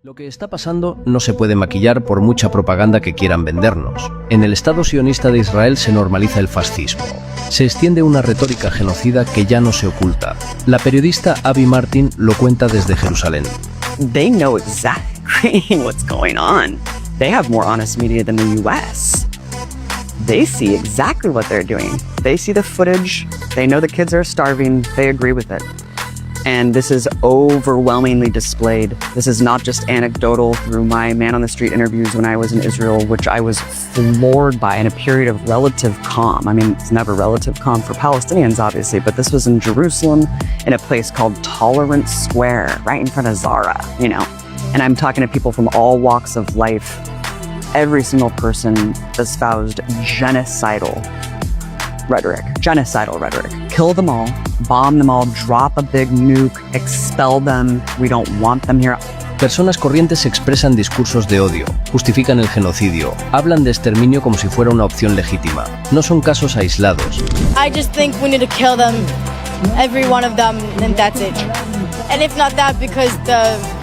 Lo que está pasando no se puede maquillar por mucha propaganda que quieran vendernos. En el Estado sionista de Israel se normaliza el fascismo. Se extiende una retórica genocida que ya no se oculta. La periodista Abby Martin lo cuenta desde Jerusalén. They know exactly what's going on. They have more honest media than the US. They see exactly what they're doing. They see the footage. They know the kids are starving. They agree with it. And this is overwhelmingly displayed. This is not just anecdotal through my man-on-the-street interviews when I was in Israel, which I was floored by in a period of relative calm. I mean, it's never relative calm for Palestinians, obviously, but this was in Jerusalem in a place called Tolerance Square, right in front of Zara, you know. And I'm talking to people from all walks of life. Every single person espoused genocidal rhetoric. Kill them all, bomb them all, drop a big nuke, expel them. We don't want them here. Personas corrientes expresan discursos de odio, justifican el genocidio, hablan de exterminio como si fuera una opción legítima. No son casos aislados. I just think we need to kill them, every one of them, and that's it. And if not that, because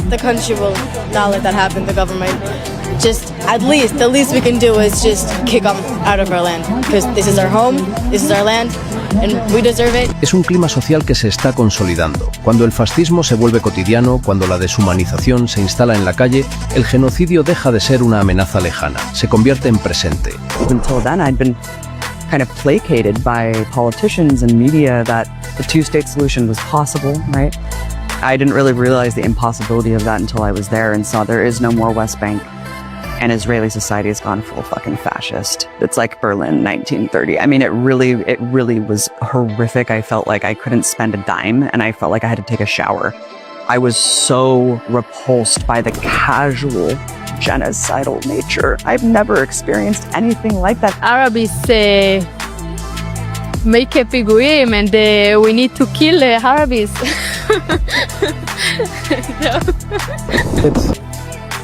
the country will not let that happen, the government. Just, the least we can do is just kick them out of our land. Because this is our home, this is our land, and we deserve it. Es un clima social que se está consolidando. Cuando el fascismo se vuelve cotidiano, cuando la deshumanización se instala en la calle, el genocidio deja de ser una amenaza lejana, se convierte en presente. Until then, I'd been kind of placated by politicians and media that the two-state solution was possible, right? I didn't really realize the impossibility of that until I was there and saw there is no more West Bank. And Israeli society has gone full fucking fascist. It's like Berlin 1930. I mean, it really was horrific. I felt like I couldn't spend a dime and I felt like I had to take a shower. I was so repulsed by the casual genocidal nature. I've never experienced anything like that. Arabs make a piguim and we need to kill Arabs.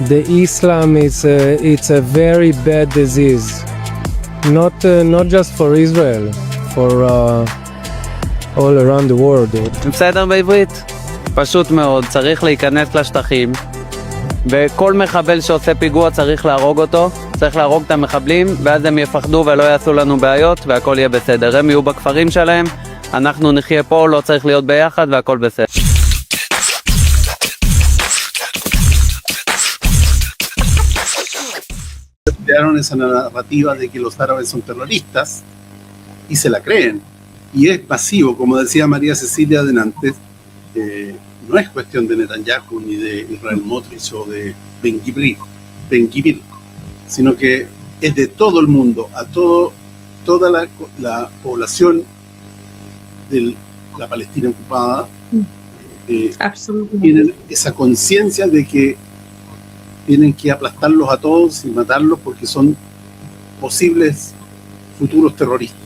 The Islam is it's a very bad disease, not just for Israel, for all around the world. בסדר בעברית? פשוט מאוד, צריך להיכנס לשטחים וכל מחבל שעושה פיגוע צריך להרוג אותו, צריך להרוג את המחבלים ואז הם יפחדו ולא יעשו לנו בעיות והכל יהיה בסדר. הם יהיו בכפרים שלהם, אנחנו נחיה פה, לא צריך להיות ביחד והכל בסדר. Crearon esa narrativa de que los árabes son terroristas y se la creen. Y es masivo, como decía María Cecilia delante, no es cuestión de Netanyahu ni de Israel Motrich o de Ben Gvir, sino que es de todo el mundo, a toda la población de la Palestina ocupada. Tienen esa conciencia de que tienen que aplastarlos a todos y matarlos porque son posibles futuros terroristas.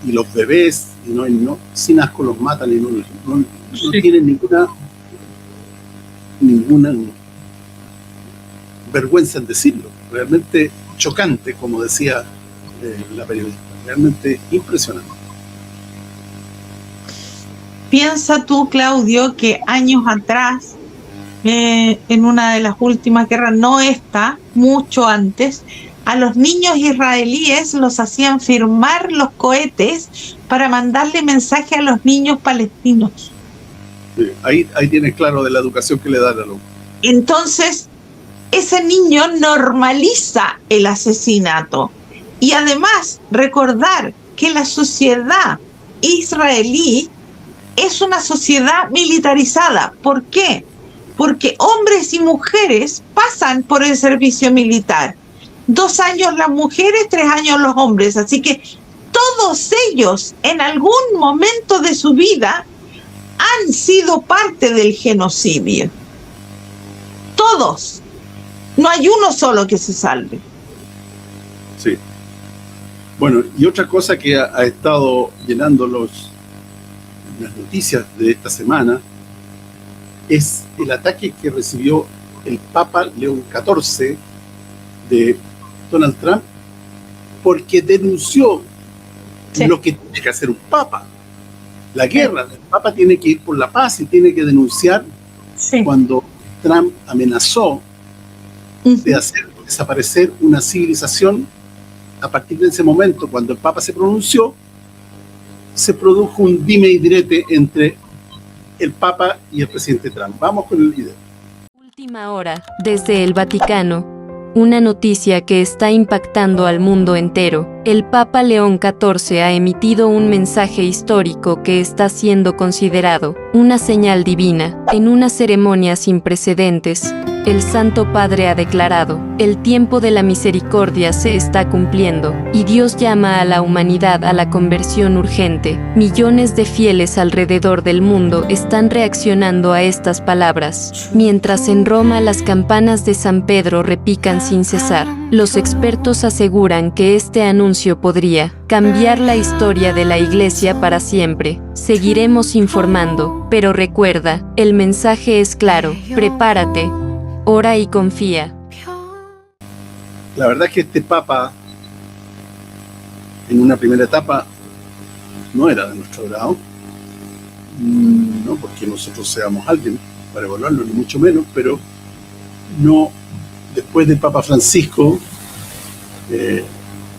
Y los bebés, no, sin asco los matan y no tienen ninguna vergüenza en decirlo. Realmente chocante, como decía la periodista. Realmente impresionante. Piensa tú, Claudio, que años atrás, en una de las últimas guerras, no esta, mucho antes, a los niños israelíes los hacían firmar los cohetes para mandarle mensaje a los niños palestinos. Sí, ahí tienes claro de la educación que le dan a los. Entonces, ese niño normaliza el asesinato. Y además, recordar que la sociedad israelí es una sociedad militarizada. ¿Por qué? Porque hombres y mujeres pasan por el servicio militar. 2 años las mujeres, 3 años los hombres. Así que todos ellos en algún momento de su vida han sido parte del genocidio. Todos. No hay uno solo que se salve. Sí. Bueno, y otra cosa que ha estado llenando las noticias de esta semana es el ataque que recibió el Papa León XIV de Donald Trump porque denunció lo que tiene que hacer un papa, la guerra. El papa tiene que ir por la paz y tiene que denunciar cuando Trump amenazó de hacer desaparecer una civilización. A partir de ese momento, cuando el papa se pronunció, se produjo un dime y direte entre el Papa y el presidente Trump. Vamos con el video. Última hora, desde el Vaticano. Una noticia que está impactando al mundo entero. El Papa León XIV ha emitido un mensaje histórico que está siendo considerado una señal divina. En una ceremonia sin precedentes, el Santo Padre ha declarado: el tiempo de la misericordia se está cumpliendo, y Dios llama a la humanidad a la conversión urgente. Millones de fieles alrededor del mundo están reaccionando a estas palabras. Mientras en Roma las campanas de San Pedro repican sin cesar, los expertos aseguran que este anuncio podría cambiar la historia de la Iglesia para siempre. Seguiremos informando, pero recuerda, el mensaje es claro: prepárate. Ora y confía. La verdad es que este Papa, en una primera etapa, no era de nuestro grado, no porque nosotros seamos alguien para evaluarlo, ni mucho menos, pero no, después del Papa Francisco,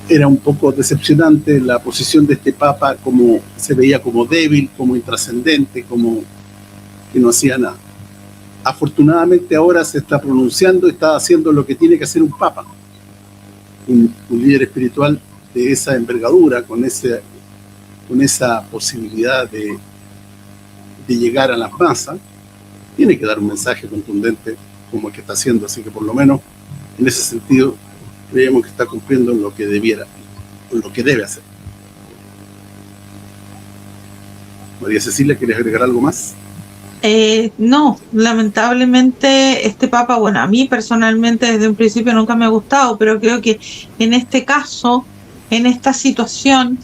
era un poco decepcionante la posición de este Papa, como se veía como débil, como intrascendente, como que no hacía nada. Afortunadamente ahora se está pronunciando, está haciendo lo que tiene que hacer un Papa, un líder espiritual de esa envergadura, con esa posibilidad de llegar a las masas, tiene que dar un mensaje contundente como el que está haciendo, así que por lo menos en ese sentido creemos que está cumpliendo lo que debiera, lo que debe hacer. María Cecilia, ¿quieres agregar algo más? No, lamentablemente este Papa, bueno, a mí personalmente desde un principio nunca me ha gustado, pero creo que en este caso, en esta situación,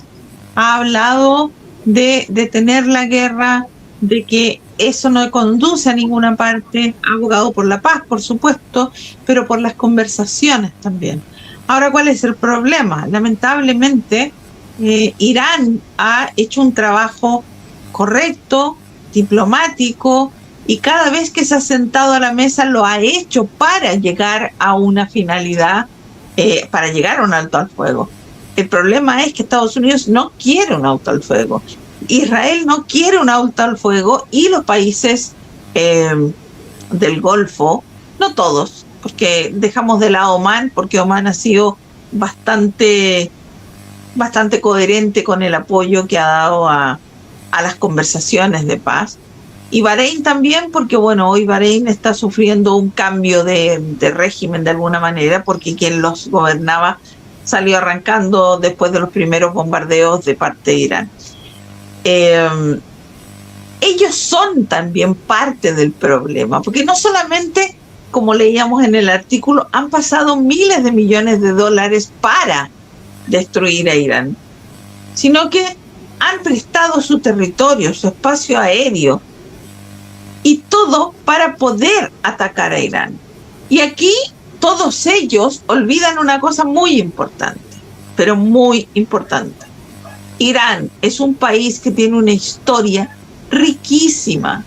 ha hablado de detener la guerra, de que eso no conduce a ninguna parte, ha abogado por la paz, por supuesto, pero por las conversaciones también. Ahora, ¿cuál es el problema? Lamentablemente, Irán ha hecho un trabajo correcto, diplomático, y cada vez que se ha sentado a la mesa lo ha hecho para llegar a una finalidad, para llegar a un alto al fuego. El problema es que Estados Unidos no quiere un alto al fuego. Israel no quiere un alto al fuego, y los países del Golfo, no todos, porque dejamos de lado Omán, porque Omán ha sido bastante coherente con el apoyo que ha dado a las conversaciones de paz. Y Bahrein también, porque bueno, hoy Bahrein está sufriendo un cambio de régimen de alguna manera, porque quien los gobernaba salió arrancando después de los primeros bombardeos de parte de Irán. Ellos son también parte del problema, porque no solamente, como leíamos en el artículo, han pasado miles de millones de dólares para destruir a Irán, sino que han prestado su territorio, su espacio aéreo, y todo para poder atacar a Irán. Y aquí todos ellos olvidan una cosa muy importante, pero muy importante. Irán es un país que tiene una historia riquísima,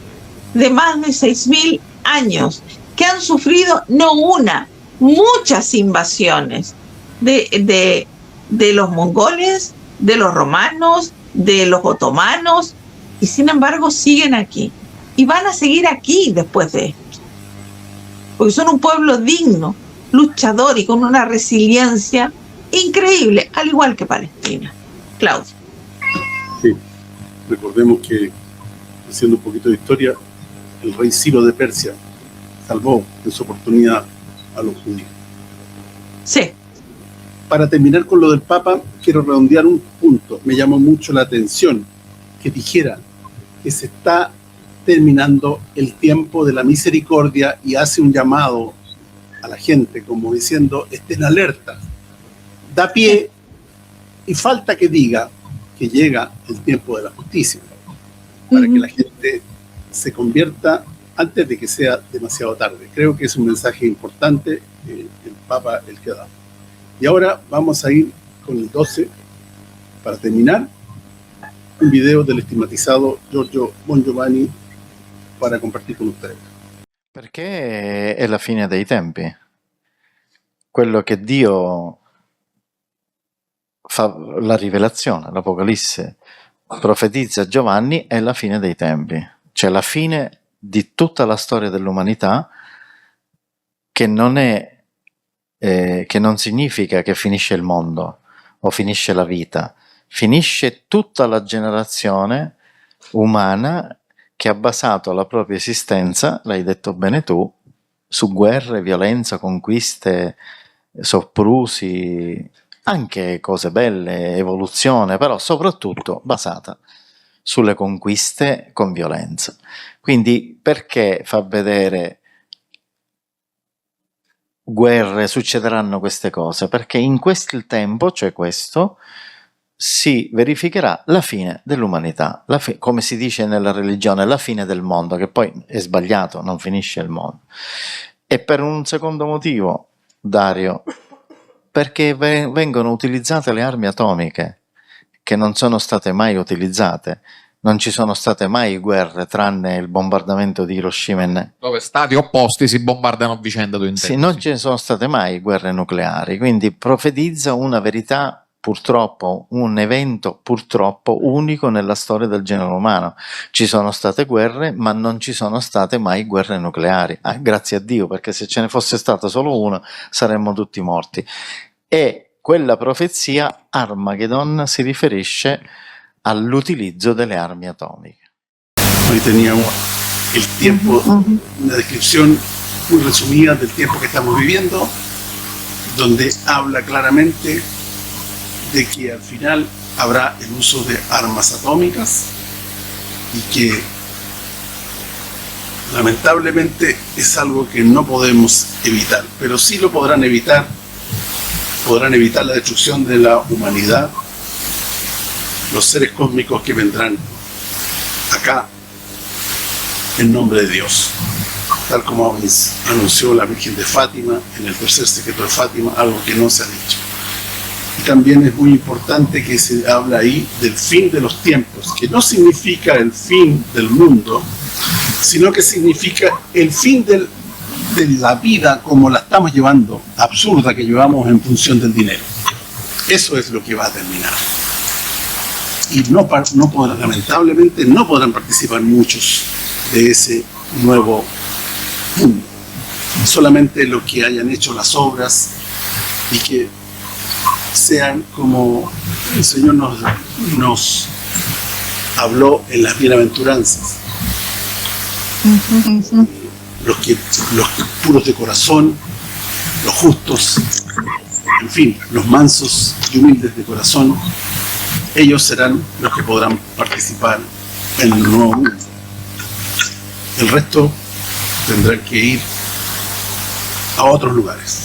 de más de 6.000 años, que han sufrido no una, muchas invasiones de los mongoles, de los romanos, de los otomanos, y sin embargo siguen aquí. Y van a seguir aquí después de esto. Porque son un pueblo digno, luchador y con una resiliencia increíble, al igual que Palestina. Claudio. Sí, recordemos que, haciendo un poquito de historia, el rey Ciro de Persia salvó en su oportunidad a los judíos. Sí. Para terminar con lo del Papa, quiero redondear un punto. Me llamó mucho la atención que dijera que se está terminando el tiempo de la misericordia, y hace un llamado a la gente como diciendo: estén alerta. Da pie y falta que diga que llega el tiempo de la justicia, para que la gente se convierta antes de que sea demasiado tarde. Creo que es un mensaje importante, el Papa el que da. Y ahora vamos a ir con el 12, para terminar, un video del estigmatizado Giorgio Bongiovanni para compartir con ustedes. Perché è la fine dei tempi. Quello che Dio fa, la rivelazione, l'Apocalisse, profetizza a Giovanni, è la fine dei tempi. Cioè la fine di tutta la storia dell'umanità, che non è che non significa che finisce il mondo o finisce la vita, finisce tutta la generazione umana che ha basato la propria esistenza, l'hai detto bene tu, su guerre, violenza, conquiste, soprusi, anche cose belle, evoluzione, però soprattutto basata sulle conquiste con violenza. Quindi perché fa vedere guerre, succederanno queste cose? Perché in questo tempo, cioè questo, si verificherà la fine dell'umanità, come si dice nella religione, la fine del mondo, che poi è sbagliato, non finisce il mondo. E per un secondo motivo, Dario, perché vengono utilizzate le armi atomiche, che non sono state mai utilizzate. Non ci sono state mai guerre, tranne il bombardamento di Hiroshima e dove stati opposti si bombardano a vicenda, tu intendi? Sì, non ci sono state mai guerre nucleari, quindi profetizza una verità, purtroppo, un evento purtroppo unico nella storia del genere umano. Ci sono state guerre, ma non ci sono state mai guerre nucleari. Grazie a Dio, perché se ce ne fosse stata solo una saremmo tutti morti. E quella profezia, Armageddon, si riferisce all'utilizzo delle armi atomiche. Hoy teníamos el tiempo, una descripción muy resumida del tiempo que estamos viviendo, donde habla claramente de que al final habrá el uso de armas atómicas y que lamentablemente es algo que no podemos evitar, pero sí lo podrán evitar la destrucción de la humanidad, los seres cósmicos que vendrán acá en nombre de Dios, tal como anunció la Virgen de Fátima en el tercer secreto de Fátima, algo que no se ha dicho. Y también es muy importante que se habla ahí del fin de los tiempos, que no significa el fin del mundo, sino que significa el fin de la vida como la estamos llevando, absurda que llevamos en función del dinero. Eso es lo que va a terminar. Y no podrán, lamentablemente, no podrán participar muchos de ese nuevo mundo. Solamente los que hayan hecho las obras y que sean como el Señor nos habló en las bienaventuranzas. Los puros de corazón, los justos, en fin, los mansos y humildes de corazón, ellos serán los que podrán participar en el nuevo mundo. El resto tendrán que ir a otros lugares.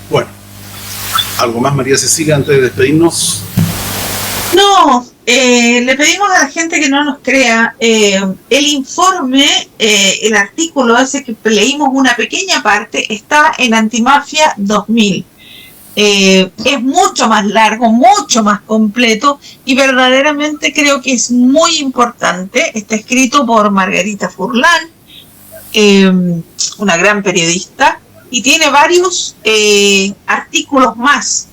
Bueno, ¿algo más, María Cecilia, antes de despedirnos? No, le pedimos a la gente que no nos crea. El informe, el artículo ese que leímos una pequeña parte, está en Antimafia 2000. Es mucho más largo, mucho más completo y verdaderamente creo que es muy importante. Está escrito por Margarita Furlan, una gran periodista, y tiene varios artículos más.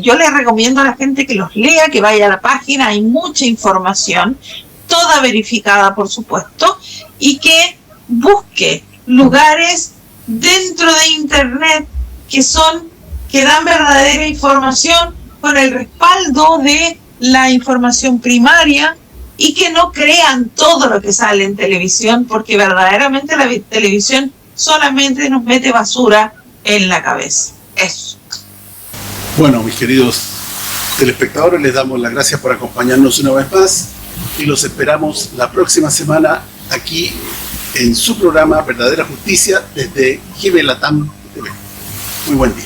Yo les recomiendo a la gente que los lea, que vaya a la página, hay mucha información, toda verificada por supuesto, y que busque lugares dentro de internet que dan verdadera información con el respaldo de la información primaria y que no crean todo lo que sale en televisión, porque verdaderamente la televisión solamente nos mete basura en la cabeza. Eso. Bueno, mis queridos telespectadores, les damos las gracias por acompañarnos una vez más y los esperamos la próxima semana aquí en su programa Verdadera Justicia desde GB Latam TV. Muy buen día.